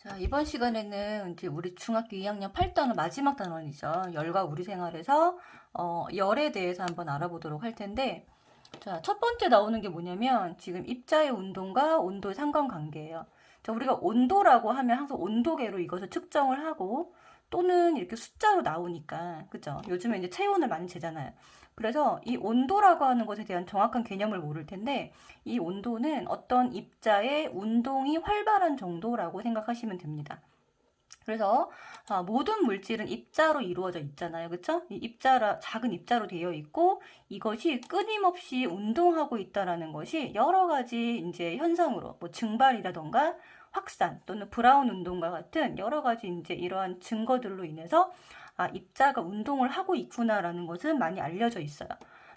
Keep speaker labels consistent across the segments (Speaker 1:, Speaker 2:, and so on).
Speaker 1: 자, 이번 시간에는 이제 우리 중학교 2학년 8단원 마지막 단원이죠. 열과 우리 생활에서 열에 대해서 한번 알아보도록 할 텐데, 자, 첫 번째 나오는 게 뭐냐면 지금 입자의 운동과 온도의 상관관계예요. 자, 우리가 온도라고 하면 항상 온도계로 이것을 측정을 하고 또는 이렇게 숫자로 나오니까, 그죠? 요즘에 이제 체온을 많이 재잖아요. 그래서 이 온도라고 하는 것에 대한 정확한 개념을 모를 텐데, 이 온도는 어떤 입자의 운동이 활발한 정도라고 생각하시면 됩니다. 그래서 모든 물질은 입자로 이루어져 있잖아요. 그렇죠? 이 입자라 작은 입자로 되어 있고 이것이 끊임없이 운동하고 있다라는 것이 여러 가지 이제 현상으로 뭐 증발이라던가 확산 또는 브라운 운동과 같은 여러 가지 이제 이러한 증거들로 인해서 입자가 운동을 하고 있구나라는 것은 많이 알려져 있어요.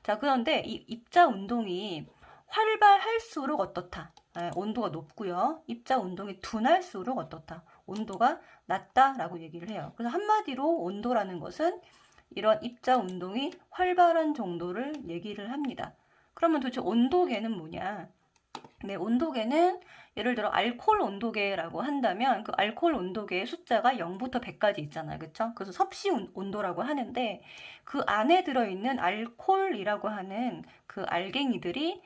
Speaker 1: 자, 그런데 이 입자 운동이 활발할수록 어떻다? 온도가 높고요. 입자 운동이 둔할수록 어떻다? 온도가 낮다라고 얘기를 해요. 그래서 한마디로 온도라는 것은 이런 입자 운동이 활발한 정도를 얘기를 합니다. 그러면 도대체 온도계는 뭐냐? 네, 온도계는 예를 들어 알코올 온도계라고 한다면 그 알코올 온도계의 숫자가 0부터 100까지 있잖아요. 그렇죠? 그래서 섭씨 온도라고 하는데 그 안에 들어있는 알코올이라고 하는 그 알갱이들이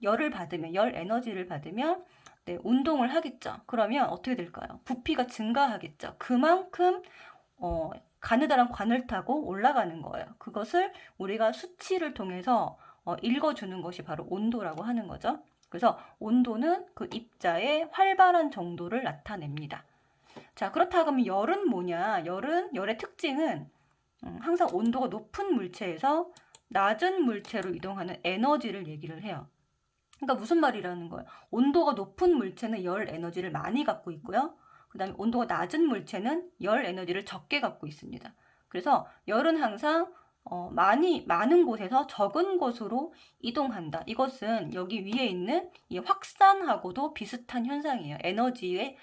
Speaker 1: 열을 받으면 열 에너지를 받으면 네, 운동을 하겠죠. 그러면 어떻게 될까요? 부피가 증가하겠죠. 그만큼 가느다란 관을 타고 올라가는 거예요. 그것을 우리가 수치를 통해서 읽어주는 것이 바로 온도라고 하는 거죠. 그래서 온도는 그 입자의 활발한 정도를 나타냅니다. 자, 그렇다고 하면 열은 뭐냐? 열의 특징은 항상 온도가 높은 물체에서 낮은 물체로 이동하는 에너지를 얘기를 해요. 그러니까 무슨 말이라는 거예요? 온도가 높은 물체는 열 에너지를 많이 갖고 있고요. 그 다음에 온도가 낮은 물체는 열 에너지를 적게 갖고 있습니다. 그래서 열은 항상 많은 곳에서 적은 곳으로 이동한다. 이것은 여기 위에 있는 이 확산하고도 비슷한 현상이에요. 에너지의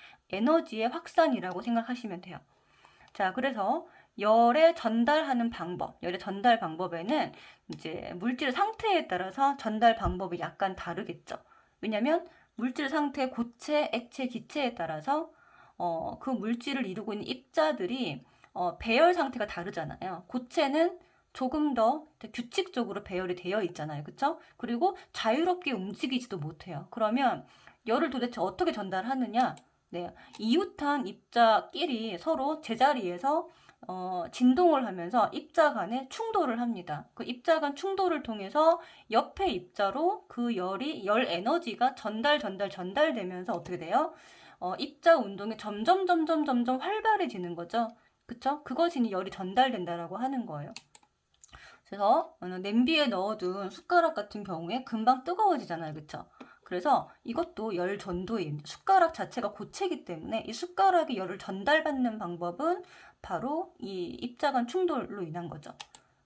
Speaker 1: 확산이라고 생각하시면 돼요. 자, 그래서 열의 전달 방법에는 이제 물질 상태에 따라서 전달 방법이 약간 다르겠죠. 왜냐면 물질 상태, 고체, 액체, 기체에 따라서 그 물질을 이루고 있는 입자들이 배열 상태가 다르잖아요. 고체는 조금 더 규칙적으로 배열이 되어 있잖아요. 그쵸? 그리고 자유롭게 움직이지도 못해요. 그러면 열을 도대체 어떻게 전달하느냐? 네, 이웃한 입자끼리 서로 제자리에서 진동을 하면서 입자 간에 충돌을 합니다. 그 입자 간 충돌을 통해서 옆에 입자로 그 열 에너지가 전달되면서 어떻게 돼요? 입자 운동이 점점 활발해지는 거죠. 그쵸? 그것이 열이 전달된다라고 하는 거예요. 그래서 냄비에 넣어둔 숟가락 같은 경우에 금방 뜨거워지잖아요. 그쵸? 그래서 이것도 열 전도입니다. 숟가락 자체가 고체이기 때문에 이 숟가락이 열을 전달받는 방법은 바로 이 입자 간 충돌로 인한 거죠.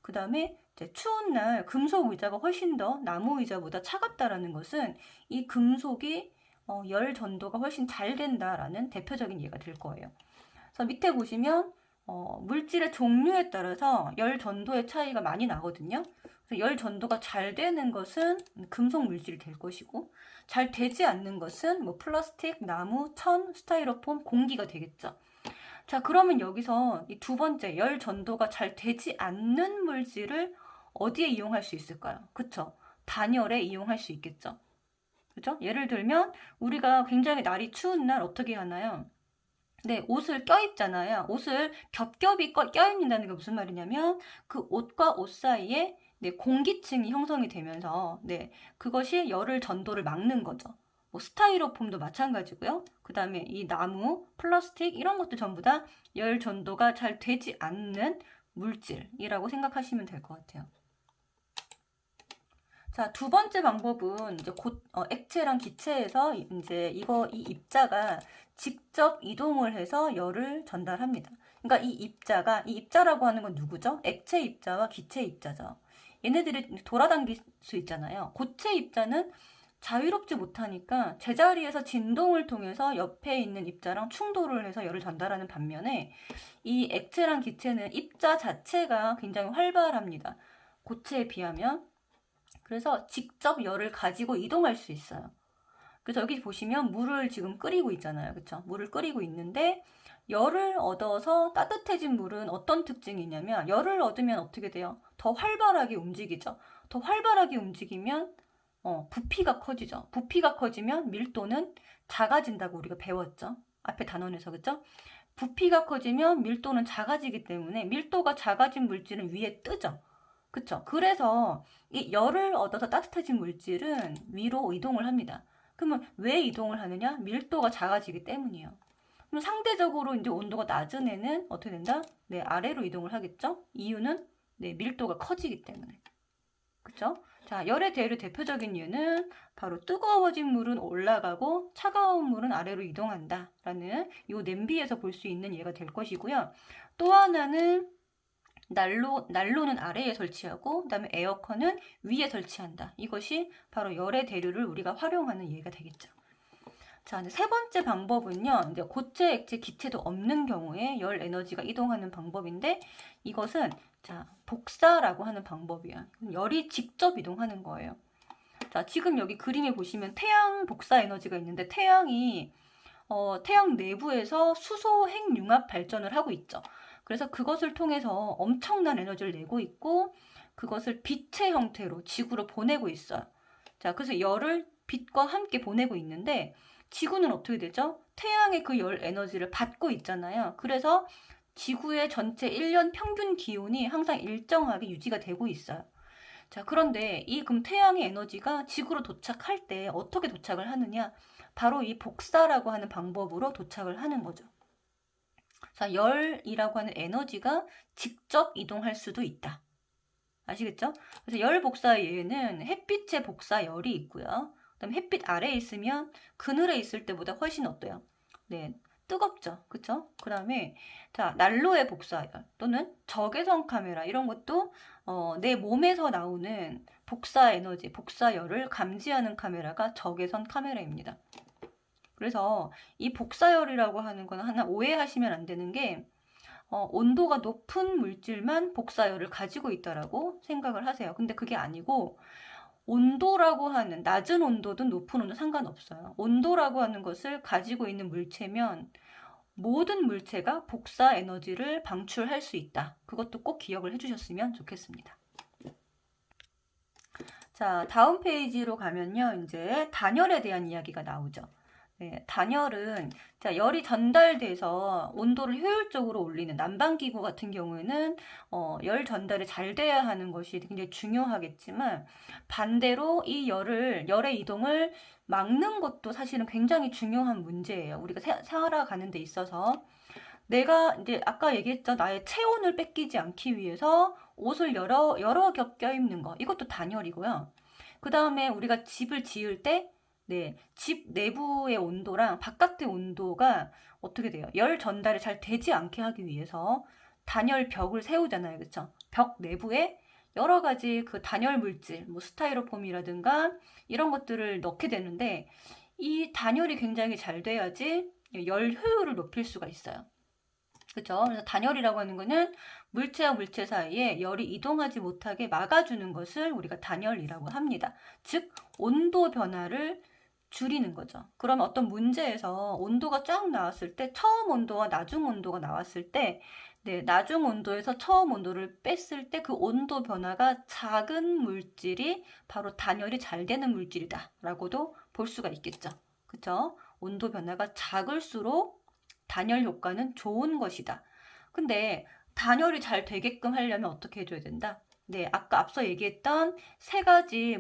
Speaker 1: 그 다음에 추운 날 금속 의자가 훨씬 더 나무 의자보다 차갑다라는 것은 이 금속이 열 전도가 훨씬 잘 된다라는 대표적인 예가 될 거예요. 그래서 밑에 보시면 물질의 종류에 따라서 열 전도의 차이가 많이 나거든요. 그래서 열 전도가 잘 되는 것은 금속 물질이 될 것이고 잘 되지 않는 것은 뭐 플라스틱, 나무, 천, 스타이로폼, 공기가 되겠죠. 자, 그러면 여기서 이 두 번째 열 전도가 잘 되지 않는 물질을 어디에 이용할 수 있을까요? 그쵸? 단열에 이용할 수 있겠죠. 그죠? 예를 들면 우리가 굉장히 날이 추운 날 어떻게 하나요? 네, 옷을 껴입잖아요. 옷을 겹겹이 껴입는다는 게 무슨 말이냐면 그 옷과 옷 사이에 네, 공기층이 형성이 되면서 네, 그것이 열을 전도를 막는 거죠. 뭐 스타이로폼도 마찬가지고요. 그 다음에 이 나무, 플라스틱 이런 것도 전부 다 열 전도가 잘 되지 않는 물질이라고 생각하시면 될 것 같아요. 자, 두 번째 방법은 이제 액체랑 기체에서 이제 이 입자가 직접 이동을 해서 열을 전달합니다. 그러니까 이 입자라고 하는 건 누구죠? 액체 입자와 기체 입자죠. 얘네들이 돌아다닐 수 있잖아요. 고체 입자는 자유롭지 못하니까 제자리에서 진동을 통해서 옆에 있는 입자랑 충돌을 해서 열을 전달하는 반면에 이 액체랑 기체는 입자 자체가 굉장히 활발합니다. 고체에 비하면. 그래서 직접 열을 가지고 이동할 수 있어요. 그래서 여기 보시면 물을 지금 끓이고 있잖아요. 그쵸? 물을 끓이고 있는데 열을 얻어서 따뜻해진 물은 어떤 특징이 있냐면 열을 얻으면 어떻게 돼요? 더 활발하게 움직이죠. 더 활발하게 움직이면 부피가 커지죠. 부피가 커지면 밀도는 작아진다고 우리가 배웠죠. 앞에 단원에서 그죠? 부피가 커지면 밀도는 작아지기 때문에 밀도가 작아진 물질은 위에 뜨죠. 그쵸? 그래서 이 열을 얻어서 따뜻해진 물질은 위로 이동을 합니다. 그러면 왜 이동을 하느냐? 밀도가 작아지기 때문이에요. 그럼 상대적으로 이제 온도가 낮은 애는 어떻게 된다? 네, 아래로 이동을 하겠죠? 이유는 네, 밀도가 커지기 때문에. 그쵸? 자, 열의 대류 대표적인 이유는 바로 뜨거워진 물은 올라가고 차가운 물은 아래로 이동한다 라는 이 냄비에서 볼 수 있는 예가 될 것이고요. 또 하나는 난로는 아래에 설치하고 그다음에 에어컨은 위에 설치한다. 이것이 바로 열의 대류를 우리가 활용하는 예가 되겠죠. 자, 세 번째 방법은요. 이제 고체, 액체, 기체도 없는 경우에 열 에너지가 이동하는 방법인데 이것은 자, 복사라고 하는 방법이야. 열이 직접 이동하는 거예요. 자, 지금 여기 그림에 보시면 태양 복사 에너지가 있는데 태양이 태양 내부에서 수소 핵융합 발전을 하고 있죠. 그래서 그것을 통해서 엄청난 에너지를 내고 있고 그것을 빛의 형태로 지구로 보내고 있어요. 자, 그래서 열을 빛과 함께 보내고 있는데 지구는 어떻게 되죠? 태양의 그 열 에너지를 받고 있잖아요. 그래서 지구의 전체 1년 평균 기온이 항상 일정하게 유지가 되고 있어요. 자, 그런데 그럼 태양의 에너지가 지구로 도착할 때 어떻게 도착을 하느냐? 바로 이 복사라고 하는 방법으로 도착을 하는 거죠. 자, 열이라고 하는 에너지가 직접 이동할 수도 있다. 아시겠죠? 그래서 열 복사의 예는 햇빛의 복사 열이 있고요. 그다음 햇빛 아래에 있으면 그늘에 있을 때보다 훨씬 어때요? 네, 뜨겁죠. 그쵸? 그 다음에 자, 난로의 복사열 또는 적외선 카메라 이런 것도 내 몸에서 나오는 복사 에너지, 복사열을 감지하는 카메라가 적외선 카메라입니다. 그래서 이 복사열이라고 하는 건 하나 오해하시면 안 되는 게 온도가 높은 물질만 복사열을 가지고 있다라고 생각을 하세요. 근데 그게 아니고 온도라고 하는 낮은 온도든 높은 온도 상관없어요. 온도라고 하는 것을 가지고 있는 물체면 모든 물체가 복사 에너지를 방출할 수 있다. 그것도 꼭 기억을 해주셨으면 좋겠습니다. 자, 다음 페이지로 가면요. 이제 단열에 대한 이야기가 나오죠. 네, 단열은 자, 열이 전달돼서 온도를 효율적으로 올리는 난방기구 같은 경우에는 열 전달이 잘 돼야 하는 것이 굉장히 중요하겠지만 반대로 이 열의 이동을 막는 것도 사실은 굉장히 중요한 문제예요. 우리가 살아가는 데 있어서 내가 이제 아까 얘기했죠. 나의 체온을 뺏기지 않기 위해서 옷을 여러 겹 껴입는 거. 이것도 단열이고요. 그 다음에 우리가 집을 지을 때 네, 집 내부의 온도랑 바깥의 온도가 어떻게 돼요? 열 전달이 잘 되지 않게 하기 위해서 단열 벽을 세우잖아요. 그쵸? 벽 내부에 여러 가지 그 단열 물질, 뭐 스타이로폼이라든가 이런 것들을 넣게 되는데 이 단열이 굉장히 잘 돼야지 열 효율을 높일 수가 있어요. 그쵸? 그래서 단열이라고 하는 거는 물체와 물체 사이에 열이 이동하지 못하게 막아주는 것을 우리가 단열이라고 합니다. 즉, 온도 변화를 줄이는 거죠. 그럼 어떤 문제에서 온도가 쫙 나왔을 때 처음 온도와 나중 온도가 나왔을 때 네, 나중 온도에서 처음 온도를 뺐을 때 그 온도 변화가 작은 물질이 바로 단열이 잘 되는 물질이다 라고도 볼 수가 있겠죠. 그쵸? 온도 변화가 작을수록 단열 효과는 좋은 것이다. 근데 단열이 잘 되게끔 하려면 어떻게 해줘야 된다? 네, 아까 앞서 얘기했던 세 가지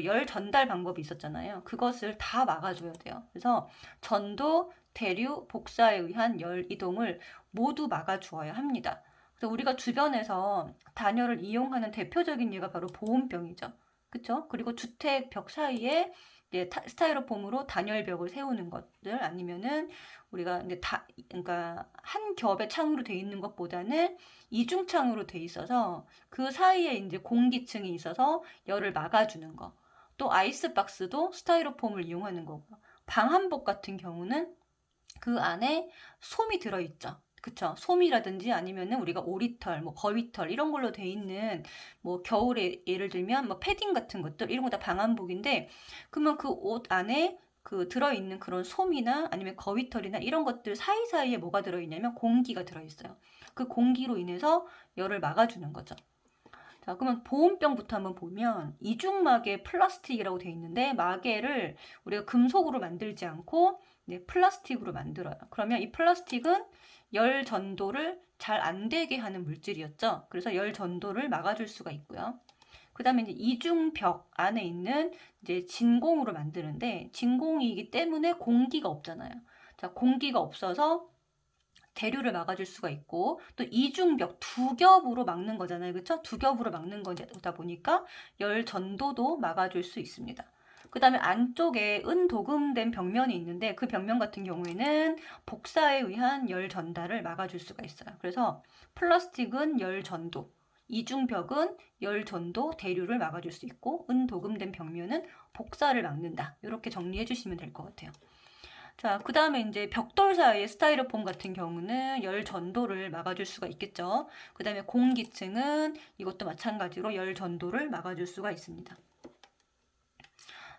Speaker 1: 열 전달 방법이 있었잖아요. 그것을 다 막아줘야 돼요. 그래서 전도, 대류, 복사에 의한 열 이동을 모두 막아주어야 합니다. 그래서 우리가 주변에서 단열을 이용하는 대표적인 예가 바로 보온병이죠. 그쵸? 그리고 주택 벽 사이에 스타이로폼으로 단열벽을 세우는 것들 아니면은 우리가 이제 그러니까 한 겹의 창으로 돼 있는 것보다는 이중창으로 돼 있어서 그 사이에 이제 공기층이 있어서 열을 막아주는 거. 또 아이스박스도 스타이로폼을 이용하는 거고. 방한복 같은 경우는 그 안에 솜이 들어있죠. 그쵸? 솜이라든지 아니면은 우리가 오리털, 뭐 거위털 이런 걸로 돼 있는 뭐 겨울에 예를 들면 뭐 패딩 같은 것들 이런 거 다 방한복인데 그러면 그 옷 안에 그 들어있는 그런 솜이나 아니면 거위털이나 이런 것들 사이사이에 뭐가 들어있냐면 공기가 들어있어요. 그 공기로 인해서 열을 막아주는 거죠. 자, 그러면 보온병부터 한번 보면 이중막에 플라스틱이라고 되어 있는데 막에를 우리가 금속으로 만들지 않고 플라스틱으로 만들어요. 그러면 이 플라스틱은 열 전도를 잘 안 되게 하는 물질이었죠. 그래서 열 전도를 막아줄 수가 있고요. 그 다음에 이제 이중벽 안에 있는 이제 진공으로 만드는데 진공이기 때문에 공기가 없잖아요. 자, 공기가 없어서 대류를 막아줄 수가 있고 또 이중벽 두 겹으로 막는 거잖아요. 그렇죠? 두 겹으로 막는 거다 보니까 열 전도도 막아줄 수 있습니다. 그 다음에 안쪽에 은도금된 벽면이 있는데 그 벽면 같은 경우에는 복사에 의한 열 전달을 막아줄 수가 있어요. 그래서 플라스틱은 열 전도, 이중벽은 열 전도, 대류를 막아줄 수 있고 은도금된 벽면은 복사를 막는다. 이렇게 정리해 주시면 될 것 같아요. 자, 그 다음에 이제 벽돌 사이의 스타이로폼 같은 경우는 열 전도를 막아줄 수가 있겠죠. 그 다음에 공기층은 이것도 마찬가지로 열 전도를 막아줄 수가 있습니다.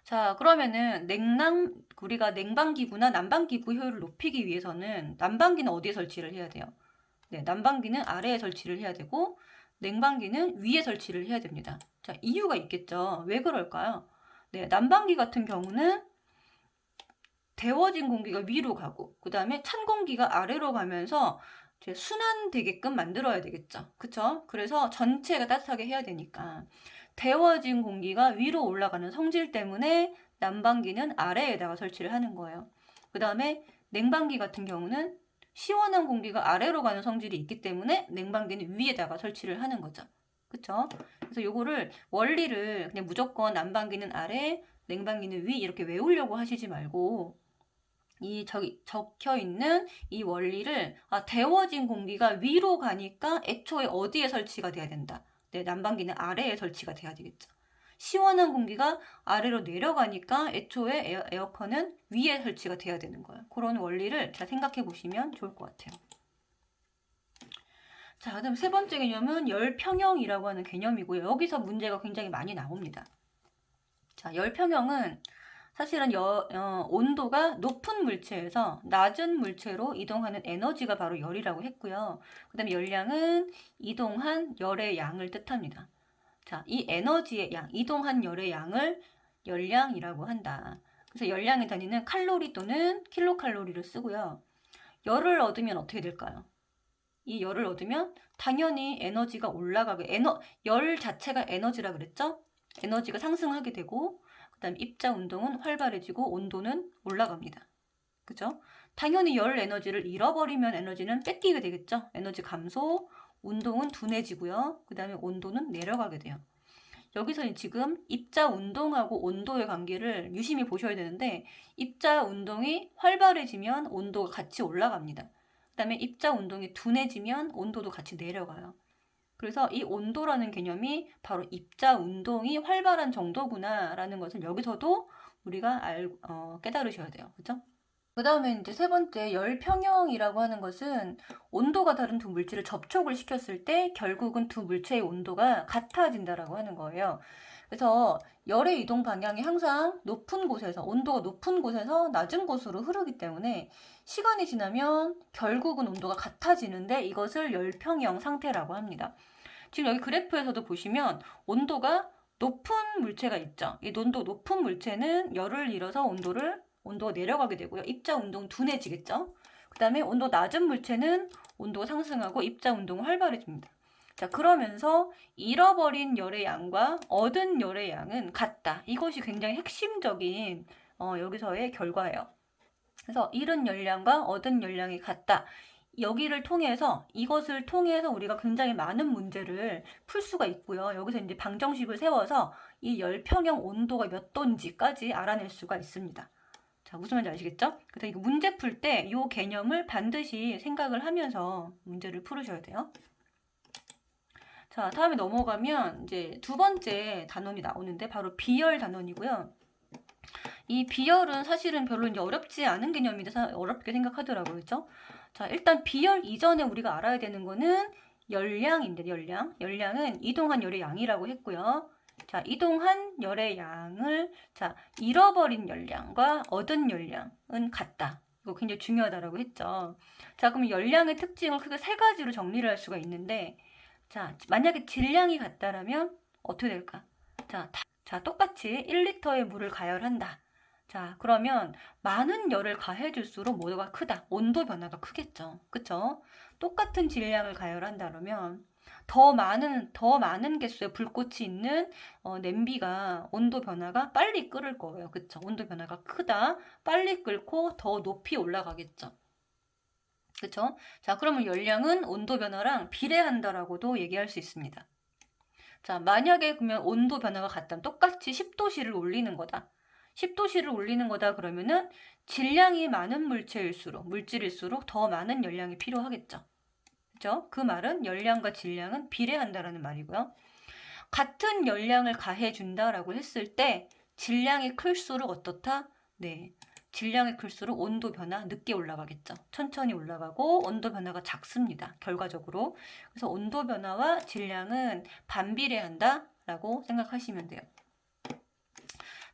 Speaker 1: 자, 그러면은 우리가 냉방기구나 난방기구 효율을 높이기 위해서는 난방기는 어디에 설치를 해야 돼요? 네, 난방기는 아래에 설치를 해야 되고 냉방기는 위에 설치를 해야 됩니다. 자, 이유가 있겠죠. 왜 그럴까요? 네, 난방기 같은 경우는 데워진 공기가 위로 가고 그 다음에 찬 공기가 아래로 가면서 이제 순환되게끔 만들어야 되겠죠. 그쵸? 그래서 전체가 따뜻하게 해야 되니까 데워진 공기가 위로 올라가는 성질 때문에 난방기는 아래에다가 설치를 하는 거예요. 그 다음에 냉방기 같은 경우는 시원한 공기가 아래로 가는 성질이 있기 때문에 냉방기는 위에다가 설치를 하는 거죠. 그쵸? 그래서 요거를 원리를 그냥 무조건 난방기는 아래, 냉방기는 위 이렇게 외우려고 하시지 말고 저기 적혀 있는 이 원리를 데워진 공기가 위로 가니까 애초에 어디에 설치가 돼야 된다. 네, 난방기는 아래에 설치가 돼야 되겠죠. 시원한 공기가 아래로 내려가니까 애초에 에어컨은 위에 설치가 돼야 되는 거예요. 그런 원리를 잘 생각해 보시면 좋을 것 같아요. 자, 그다음 세 번째 개념은 열평형이라고 하는 개념이고요. 여기서 문제가 굉장히 많이 나옵니다. 자, 열평형은 사실은 온도가 높은 물체에서 낮은 물체로 이동하는 에너지가 바로 열이라고 했고요. 그 다음에 열량은 이동한 열의 양을 뜻합니다. 자, 이 에너지의 양, 이동한 열의 양을 열량이라고 한다. 그래서 열량의 단위는 칼로리 또는 킬로칼로리를 쓰고요. 열을 얻으면 어떻게 될까요? 이 열을 얻으면 당연히 에너지가 올라가게, 열 자체가 에너지라 그랬죠? 에너지가 상승하게 되고 그다음 입자 운동은 활발해지고 온도는 올라갑니다. 그죠? 당연히 열 에너지를 잃어버리면 에너지는 뺏기게 되겠죠. 에너지 감소, 운동은 둔해지고요. 그 다음에 온도는 내려가게 돼요. 여기서 지금 입자 운동하고 온도의 관계를 유심히 보셔야 되는데 입자 운동이 활발해지면 온도가 같이 올라갑니다. 그 다음에 입자 운동이 둔해지면 온도도 같이 내려가요. 그래서 이 온도라는 개념이 바로 입자 운동이 활발한 정도구나 라는 것을 여기서도 우리가 깨달으셔야 돼요. 그죠? 그 다음에 이제 세 번째 열평형이라고 하는 것은 온도가 다른 두 물질을 접촉을 시켰을 때 결국은 두 물체의 온도가 같아진다라고 하는 거예요. 그래서 열의 이동 방향이 항상 높은 곳에서 온도가 높은 곳에서 낮은 곳으로 흐르기 때문에 시간이 지나면 결국은 온도가 같아지는데 이것을 열평형 상태라고 합니다. 지금 여기 그래프에서도 보시면 온도가 높은 물체가 있죠. 이 온도 높은 물체는 열을 잃어서 온도가 내려가게 되고요. 입자 운동 둔해지겠죠. 그 다음에 온도 낮은 물체는 온도가 상승하고 입자 운동은 활발해집니다. 자, 그러면서 잃어버린 열의 양과 얻은 열의 양은 같다. 이것이 굉장히 핵심적인 여기서의 결과예요. 그래서 잃은 열량과 얻은 열량이 같다. 이것을 통해서 우리가 굉장히 많은 문제를 풀 수가 있고요. 여기서 이제 방정식을 세워서 이 열평형 온도가 몇 도인지까지 알아낼 수가 있습니다. 자, 무슨 말인지 아시겠죠? 그래서 이거 문제 풀 때 이 개념을 반드시 생각을 하면서 문제를 풀으셔야 돼요. 자, 다음에 넘어가면 이제 두 번째 단원이 나오는데 바로 비열 단원이고요. 이 비열은 사실은 별로 이제 어렵지 않은 개념인데 어렵게 생각하더라고요. 그렇죠? 자, 일단 비열 이전에 우리가 알아야 되는 거는 열량인데 열량은 이동한 열의 양이라고 했고요. 자, 이동한 열의 양을 자, 잃어버린 열량과 얻은 열량은 같다. 이거 굉장히 중요하다라고 했죠. 자, 그럼 열량의 특징을 크게 세 가지로 정리를 할 수가 있는데, 자, 만약에 질량이 같다라면 어떻게 될까? 자, 똑같이 1리터의 물을 가열한다. 자, 그러면 많은 열을 가해줄수록 뭐가 크다? 온도 변화가 크겠죠. 그쵸? 똑같은 질량을 가열한다 그러면 더 많은 개수의 불꽃이 있는 냄비가 온도 변화가 빨리 끓을 거예요. 그쵸? 온도 변화가 크다. 빨리 끓고 더 높이 올라가겠죠. 그쵸? 자, 그러면 열량은 온도 변화랑 비례한다라고도 얘기할 수 있습니다. 자, 만약에 그러면 온도 변화가 같다면 똑같이 10도씨를 올리는 거다. 10도씨를 올리는 거다 그러면은 질량이 많은 물질일수록 더 많은 열량이 필요하겠죠. 그죠? 그 말은 열량과 질량은 비례한다라는 말이고요. 같은 열량을 가해준다라고 했을 때 질량이 클수록 어떻다? 네, 질량이 클수록 온도 변화 늦게 올라가겠죠. 천천히 올라가고 온도 변화가 작습니다. 결과적으로. 그래서 온도 변화와 질량은 반비례한다라고 생각하시면 돼요.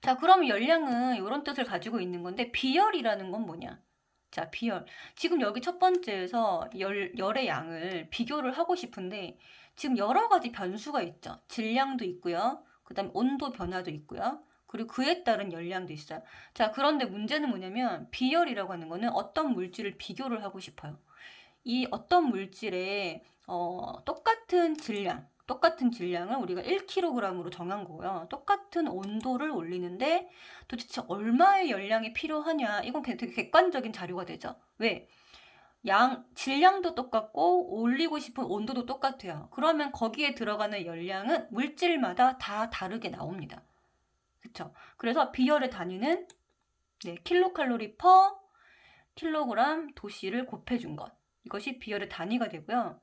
Speaker 1: 자, 그럼 열량은 이런 뜻을 가지고 있는 건데 비열이라는 건 뭐냐? 자, 비열. 지금 여기 첫 번째에서 열의 양을 비교를 하고 싶은데 지금 여러 가지 변수가 있죠. 질량도 있고요. 그 다음에 온도 변화도 있고요. 그리고 그에 따른 열량도 있어요. 자, 그런데 문제는 뭐냐면 비열이라고 하는 거는 어떤 물질을 비교를 하고 싶어요. 이 어떤 물질의 똑같은 질량을 우리가 1kg으로 정한 거고요. 똑같은 온도를 올리는데 도대체 얼마의 열량이 필요하냐. 이건 되게 객관적인 자료가 되죠. 왜? 질량도 똑같고 올리고 싶은 온도도 똑같아요. 그러면 거기에 들어가는 열량은 물질마다 다 다르게 나옵니다. 그쵸? 그래서 비열의 단위는 킬로칼로리 퍼 킬로그램 도씨를 곱해준 것. 이것이 비열의 단위가 되고요.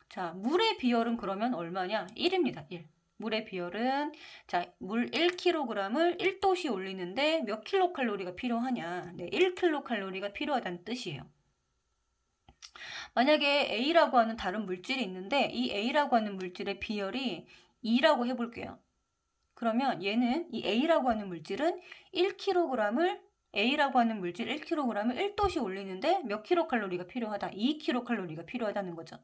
Speaker 1: 자, 물의 비열은 그러면 얼마냐? 1입니다. 1. 물의 비열은 자, 물 1kg을 1도씨 올리는데 몇 킬로칼로리가 필요하냐? 네, 1킬로칼로리가 필요하다는 뜻이에요. 만약에 A라고 하는 다른 물질이 있는데 이 A라고 하는 물질의 비열이 2라고 해볼게요. 그러면 얘는 이 A라고 하는 물질은 1kg을 A라고 하는 물질 1kg을 1도씨 올리는데 몇 킬로칼로리가 필요하다? 2킬로칼로리가 필요하다는 거죠.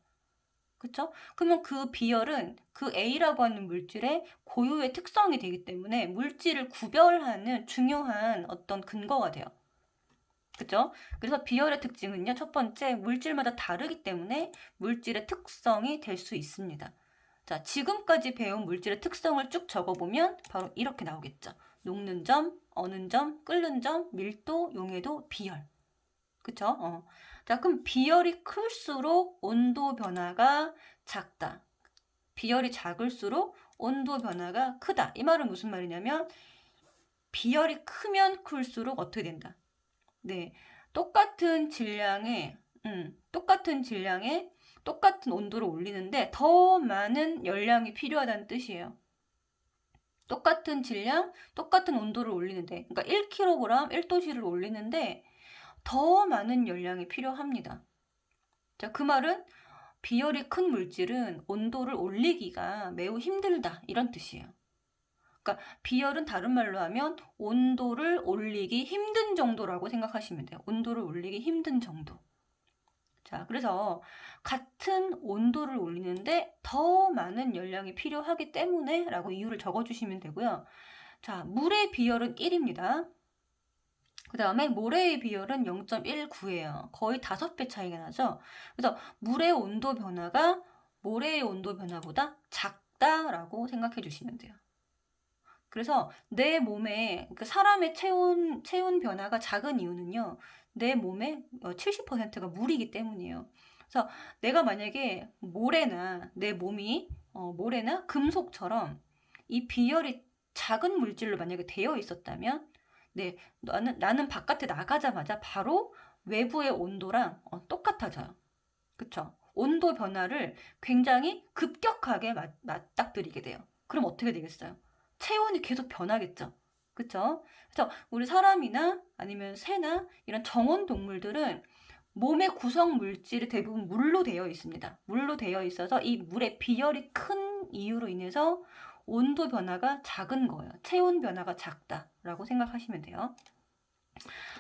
Speaker 1: 그쵸? 그러면 그 비열은 그 A라고 하는 물질의 고유의 특성이 되기 때문에 물질을 구별하는 중요한 어떤 근거가 돼요. 그죠? 그래서 비열의 특징은요, 첫 번째, 물질마다 다르기 때문에 물질의 특성이 될 수 있습니다. 자, 지금까지 배운 물질의 특성을 쭉 적어보면 바로 이렇게 나오겠죠. 녹는 점, 어는 점, 끓는 점, 밀도, 용해도, 비열. 그쵸? 자, 그럼 비열이 클수록 온도 변화가 작다. 비열이 작을수록 온도 변화가 크다. 이 말은 무슨 말이냐면 비열이 크면 클수록 어떻게 된다? 네, 똑같은 질량에 똑같은 온도를 올리는데 더 많은 열량이 필요하다는 뜻이에요. 똑같은 질량, 똑같은 온도를 올리는데, 그러니까 1kg, 1도씨를 올리는데 더 많은 열량이 필요합니다. 자, 그 말은 비열이 큰 물질은 온도를 올리기가 매우 힘들다. 이런 뜻이에요. 그러니까 비열은 다른 말로 하면 온도를 올리기 힘든 정도라고 생각하시면 돼요. 온도를 올리기 힘든 정도. 자, 그래서 같은 온도를 올리는데 더 많은 열량이 필요하기 때문에 라고 이유를 적어주시면 되고요. 자, 물의 비열은 1입니다. 그 다음에 모래의 비열은 0.19예요. 거의 5배 차이가 나죠. 그래서 물의 온도 변화가 모래의 온도 변화보다 작다라고 생각해 주시면 돼요. 그래서 내 몸에 사람의 체온 변화가 작은 이유는요. 내 몸의 70%가 물이기 때문이에요. 그래서 내가 만약에 내 몸이 모래나 금속처럼 이 비열이 작은 물질로 만약에 되어 있었다면 나는 바깥에 나가자마자 바로 외부의 온도랑 똑같아져요. 그쵸? 온도 변화를 굉장히 급격하게 맞닥뜨리게 돼요. 그럼 어떻게 되겠어요? 체온이 계속 변하겠죠. 그쵸? 그래서 우리 사람이나 아니면 새나 이런 정원 동물들은 몸의 구성 물질이 대부분 물로 되어 있습니다. 물로 되어 있어서 이 물의 비열이 큰 이유로 인해서 온도 변화가 작은 거예요. 체온 변화가 작다라고 생각하시면 돼요.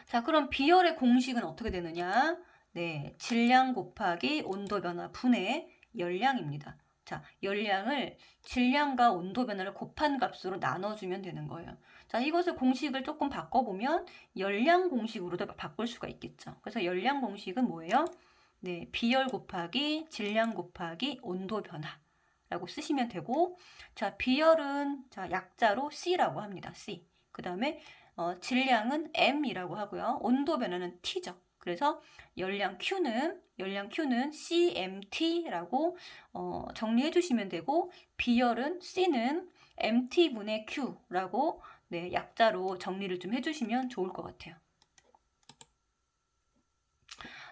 Speaker 1: 자, 그럼 비열의 공식은 어떻게 되느냐? 네, 질량 곱하기 온도 변화 분의 열량입니다. 자, 열량을 질량과 온도 변화를 곱한 값으로 나눠주면 되는 거예요. 자, 이것을 공식을 조금 바꿔보면 열량 공식으로도 바꿀 수가 있겠죠. 그래서 열량 공식은 뭐예요? 네, 비열 곱하기 질량 곱하기 온도 변화라고 쓰시면 되고, 자, 비열은 자, 약자로 C라고 합니다. C. 그 다음에 질량은 M이라고 하고요. 온도 변화는 T죠. 그래서 열량 Q는 CMT라고 정리해 주시면 되고, 비열은 C는 MT분의 Q라고 네, 약자로 정리를 좀 해주시면 좋을 것 같아요.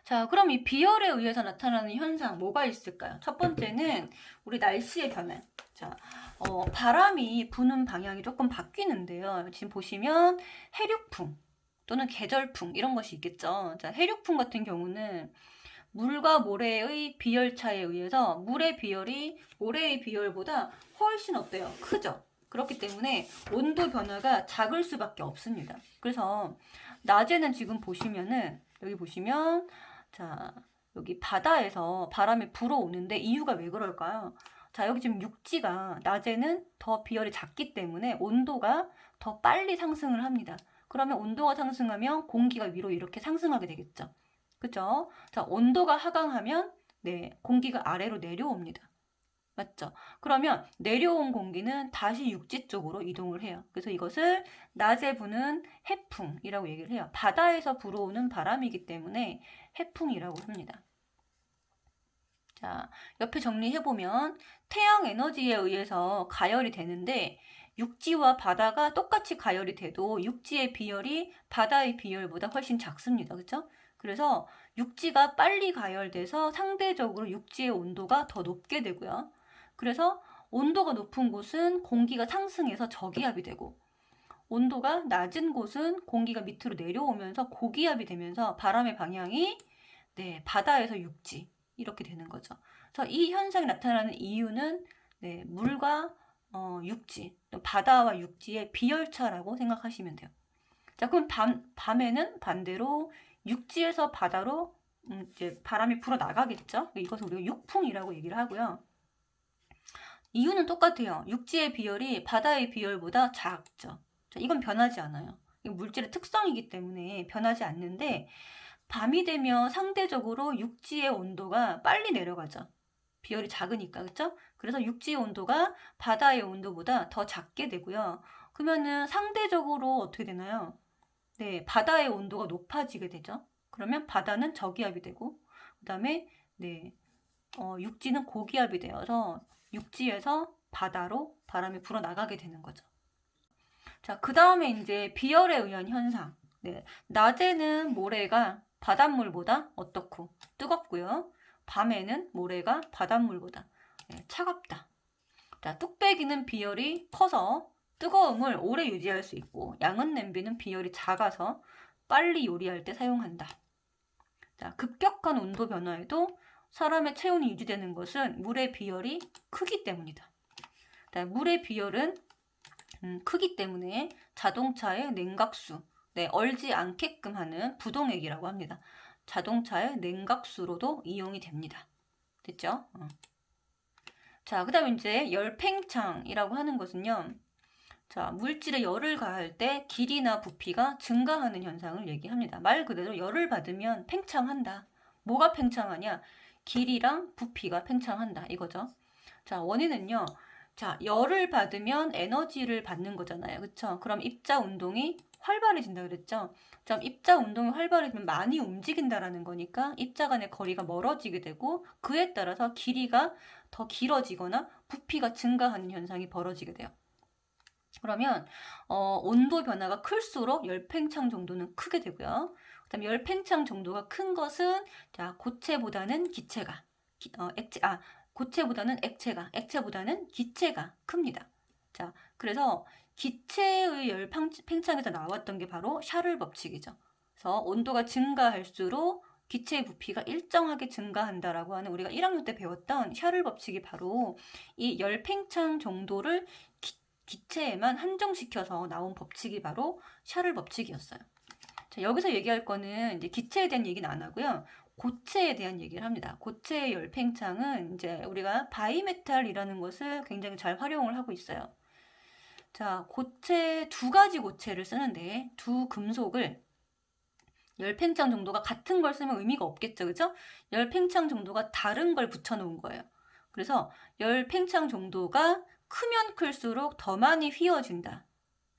Speaker 1: 자, 그럼 이 비열에 의해서 나타나는 현상 뭐가 있을까요? 첫 번째는 우리 날씨의 변화. 자, 바람이 부는 방향이 조금 바뀌는데요. 지금 보시면 해륙풍 또는 계절풍 이런 것이 있겠죠. 자, 해륙풍 같은 경우는 물과 모래의 비열차에 의해서 물의 비열이 모래의 비열보다 훨씬 어때요? 크죠? 그렇기 때문에 온도 변화가 작을 수밖에 없습니다. 그래서 낮에는 지금 보시면은 여기 보시면 자, 여기 바다에서 바람이 불어오는데 이유가 왜 그럴까요? 자, 여기 지금 육지가 낮에는 더 비열이 작기 때문에 온도가 더 빨리 상승을 합니다. 그러면 온도가 상승하면 공기가 위로 이렇게 상승하게 되겠죠. 그죠? 자, 온도가 하강하면 네, 공기가 아래로 내려옵니다. 맞죠? 그러면 내려온 공기는 다시 육지 쪽으로 이동을 해요. 그래서 이것을 낮에 부는 해풍이라고 얘기를 해요. 바다에서 불어오는 바람이기 때문에 해풍이라고 합니다. 자, 옆에 정리해보면 태양 에너지에 의해서 가열이 되는데 육지와 바다가 똑같이 가열이 돼도 육지의 비열이 바다의 비열보다 훨씬 작습니다. 그렇죠? 그래서 육지가 빨리 가열돼서 상대적으로 육지의 온도가 더 높게 되고요. 그래서 온도가 높은 곳은 공기가 상승해서 저기압이 되고 온도가 낮은 곳은 공기가 밑으로 내려오면서 고기압이 되면서 바람의 방향이 네, 바다에서 육지 이렇게 되는 거죠. 그래서 이 현상이 나타나는 이유는 네, 물과 육지, 바다와 육지의 비열차라고 생각하시면 돼요. 자, 그럼 밤에는 반대로 육지에서 바다로 이제 바람이 불어 나가겠죠. 이것을 우리가 육풍이라고 얘기를 하고요. 이유는 똑같아요. 육지의 비열이 바다의 비열보다 작죠. 자, 이건 변하지 않아요. 물질의 특성이기 때문에 변하지 않는데 밤이 되면 상대적으로 육지의 온도가 빨리 내려가죠. 비열이 작으니까, 그렇죠? 그래서 육지의 온도가 바다의 온도보다 더 작게 되고요. 그러면은 상대적으로 어떻게 되나요? 네, 바다의 온도가 높아지게 되죠. 그러면 바다는 저기압이 되고, 그 다음에 네, 육지는 고기압이 되어서 육지에서 바다로 바람이 불어 나가게 되는 거죠. 자, 그 다음에 이제 비열에 의한 현상. 네, 낮에는 모래가 바닷물보다 어떻고 뜨겁고요. 밤에는 모래가 바닷물보다 차갑다. 자, 뚝배기는 비열이 커서 뜨거움을 오래 유지할 수 있고 양은 냄비는 비열이 작아서 빨리 요리할 때 사용한다. 자, 급격한 온도 변화에도 사람의 체온이 유지되는 것은 물의 비열이 크기 때문이다. 자, 물의 비열은 크기 때문에 자동차의 냉각수, 네, 얼지 않게끔 하는 부동액이라고 합니다. 자동차의 냉각수로도 이용이 됩니다. 됐죠? 자, 그 다음에 이제 열팽창이라고 하는 것은요. 자, 물질에 열을 가할 때 길이나 부피가 증가하는 현상을 얘기합니다. 말 그대로 열을 받으면 팽창한다. 뭐가 팽창하냐? 길이랑 부피가 팽창한다. 이거죠. 자, 원인은요. 자, 열을 받으면 에너지를 받는 거잖아요. 그쵸? 그럼 입자 운동이 활발해진다 그랬죠? 자, 입자 운동이 활발해지면 많이 움직인다라는 거니까 입자 간의 거리가 멀어지게 되고 그에 따라서 길이가 더 길어지거나 부피가 증가하는 현상이 벌어지게 돼요. 그러면 온도 변화가 클수록 열팽창 정도는 크게 되고요. 그다음 열팽창 정도가 큰 것은 자, 고체보다는 기체가 고체보다는 액체보다는 기체가 큽니다. 자, 그래서 기체의 열팽창에서 나왔던 게 바로 샤를 법칙이죠. 그래서 온도가 증가할수록 기체의 부피가 일정하게 증가한다라고 하는 우리가 1학년 때 배웠던 샤를 법칙이 바로 이 열 팽창 정도를 기체에만 한정시켜서 나온 법칙이 바로 샤를 법칙이었어요. 자, 여기서 얘기할 거는 이제 기체에 대한 얘기는 안 하고요. 고체에 대한 얘기를 합니다. 고체의 열 팽창은 이제 우리가 바이메탈이라는 것을 굉장히 잘 활용을 하고 있어요. 자, 고체 두 가지 고체를 쓰는데 두 금속을 열 팽창 정도가 같은 걸 쓰면 의미가 없겠죠, 그죠? 열 팽창 정도가 다른 걸 붙여놓은 거예요. 그래서 열 팽창 정도가 크면 클수록 더 많이 휘어진다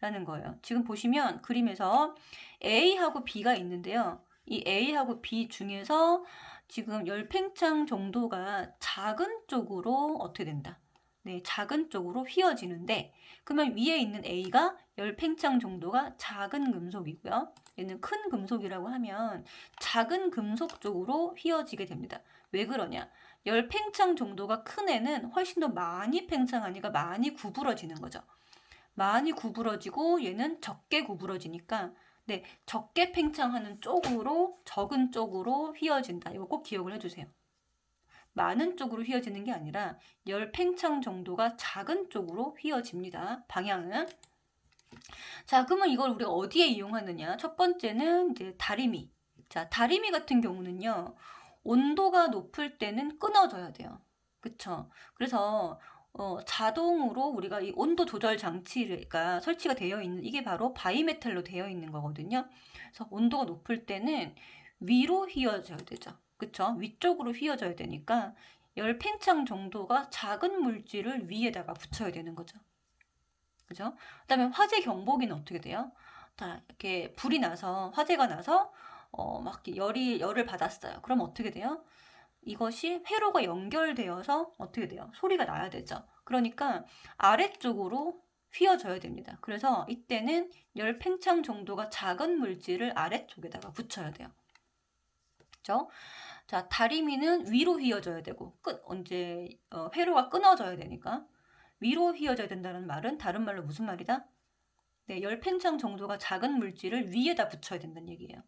Speaker 1: 라는 거예요. 지금 보시면 그림에서 A하고 B가 있는데요. 이 A하고 B 중에서 지금 열 팽창 정도가 작은 쪽으로 어떻게 된다? 네, 작은 쪽으로 휘어지는데 그러면 위에 있는 A가 열 팽창 정도가 작은 금속이고요. 얘는 큰 금속이라고 하면 작은 금속 쪽으로 휘어지게 됩니다. 왜 그러냐? 열 팽창 정도가 큰 애는 훨씬 더 많이 팽창하니까 많이 구부러지는 거죠. 많이 구부러지고 얘는 적게 구부러지니까 네, 적게 팽창하는 쪽으로 적은 쪽으로 휘어진다. 이거 꼭 기억을 해주세요. 많은 쪽으로 휘어지는 게 아니라 열 팽창 정도가 작은 쪽으로 휘어집니다. 방향은. 자, 그러면 이걸 우리가 어디에 이용하느냐? 첫 번째는 이제 다리미. 자, 다리미 같은 경우는요. 온도가 높을 때는 끊어져야 돼요. 그쵸? 그래서 자동으로 우리가 이 온도 조절 장치가 설치가 되어 있는 이게 바로 바이메탈로 되어 있는 거거든요. 그래서 온도가 높을 때는 위로 휘어져야 되죠. 그쵸? 위쪽으로 휘어져야 되니까 열 팽창 정도가 작은 물질을 위에다가 붙여야 되는 거죠. 그죠? 그다음에 화재 경보기는 어떻게 돼요? 자, 이렇게 불이 나서 화재가 나서 막 열을 받았어요. 그럼 어떻게 돼요? 이것이 회로가 연결되어서 어떻게 돼요? 소리가 나야 되죠. 그러니까 아래쪽으로 휘어져야 됩니다. 그래서 이때는 열 팽창 정도가 작은 물질을 아래쪽에다가 붙여야 돼요. 그죠? 자, 다리미는 위로 휘어져야 되고 회로가 끊어져야 되니까 위로 휘어져야 된다는 말은 다른 말로 무슨 말이다? 네, 열 팽창 정도가 작은 물질을 위에다 붙여야 된다는 얘기예요.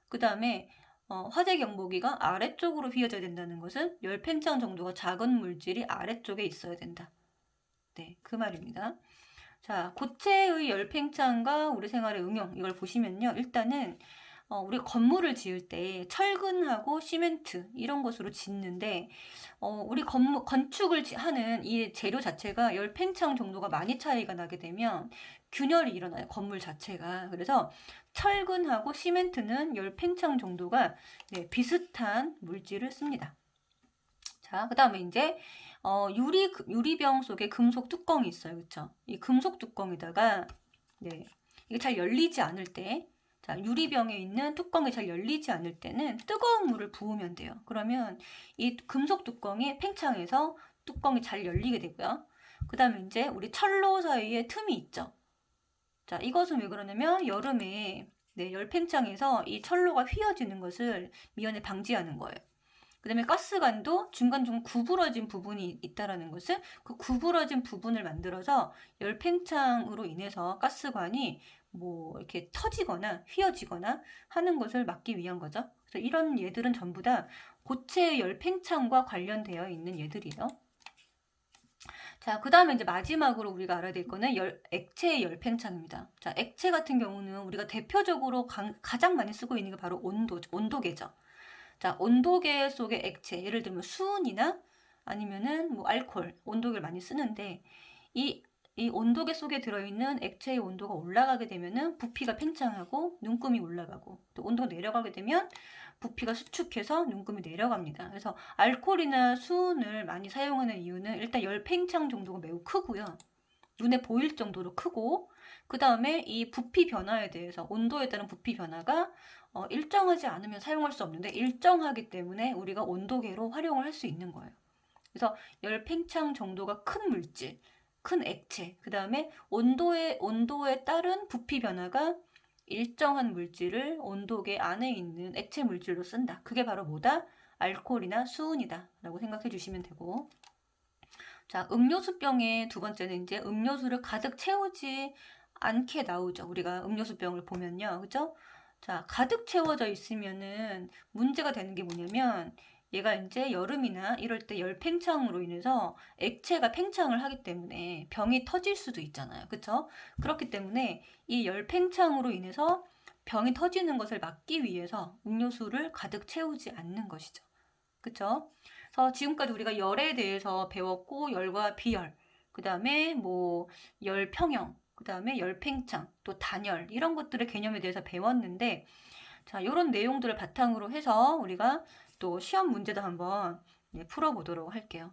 Speaker 1: 그 다음에 화재 경보기가 아래쪽으로 휘어져야 된다는 것은 열 팽창 정도가 작은 물질이 아래쪽에 있어야 된다. 네, 그 말입니다. 자, 고체의 열 팽창과 우리 생활의 응용 이걸 보시면요. 일단은 우리가 건물을 지을 때 철근하고 시멘트 이런 것으로 짓는데 우리 건축을 하는 이 재료 자체가 열 팽창 정도가 많이 차이가 나게 되면 균열이 일어나요. 건물 자체가. 그래서 철근하고 시멘트는 열 팽창 정도가 네, 비슷한 물질을 씁니다. 자, 그 다음에 이제 유리병 속에 금속 뚜껑이 있어요. 그쵸? 이 금속 뚜껑에다가 네, 이게 잘 열리지 않을 때 자, 유리병에 있는 뚜껑이 잘 열리지 않을 때는 뜨거운 물을 부으면 돼요. 그러면 이 금속 뚜껑이 팽창해서 뚜껑이 잘 열리게 되고요. 그 다음에 이제 우리 철로 사이에 틈이 있죠. 자, 이것은 왜 그러냐면 여름에 네, 열팽창해서 이 철로가 휘어지는 것을 미연에 방지하는 거예요. 그 다음에 가스관도 중간중간 구부러진 부분이 있다라는 것은 그 구부러진 부분을 만들어서 열팽창으로 인해서 가스관이 뭐 이렇게 터지거나 휘어지거나 하는 것을 막기 위한 거죠. 그래서 이런 예들은 전부 다 고체의 열팽창과 관련되어 있는 예들이에요. 자, 그 다음에 이제 마지막으로 우리가 알아야 될 거는 액체의 열팽창입니다. 자, 액체 같은 경우는 우리가 대표적으로 가장 많이 쓰고 있는 게 바로 온도계죠. 자, 온도계 속의 액체, 예를 들면 수은이나 아니면은 뭐 알코올, 온도계를 많이 쓰는데 이 온도계 속에 들어있는 액체의 온도가 올라가게 되면은 부피가 팽창하고 눈금이 올라가고 또 온도가 내려가게 되면 부피가 수축해서 눈금이 내려갑니다. 그래서 알코올이나 수은을 많이 사용하는 이유는 일단 열 팽창 정도가 매우 크고요. 눈에 보일 정도로 크고 그 다음에 이 부피 변화에 대해서 온도에 따른 부피 변화가 일정하지 않으면 사용할 수 없는데 일정하기 때문에 우리가 온도계로 활용을 할 수 있는 거예요. 그래서 열 팽창 정도가 큰 물질, 큰 액체, 그 다음에 온도에 따른 부피 변화가 일정한 물질을 온도계 안에 있는 액체 물질로 쓴다. 그게 바로 뭐다? 알코올이나 수은이다 라고 생각해 주시면 되고, 자, 음료수병의 두 번째는 이제 음료수를 가득 채우지 않게 나오죠. 우리가 음료수병을 보면요. 그죠? 자, 가득 채워져 있으면은 문제가 되는 게 뭐냐면 얘가 이제 여름이나 이럴 때 열 팽창으로 인해서 액체가 팽창을 하기 때문에 병이 터질 수도 있잖아요. 그쵸? 그렇기 때문에 이 열 팽창으로 인해서 병이 터지는 것을 막기 위해서 음료수를 가득 채우지 않는 것이죠. 그쵸? 그래서 지금까지 우리가 열에 대해서 배웠고, 열과 비열, 그 다음에 뭐 열평형, 그 다음에 열팽창, 또 단열, 이런 것들의 개념에 대해서 배웠는데, 자, 이런 내용들을 바탕으로 해서 우리가 또 시험 문제도 한번 풀어보도록 할게요.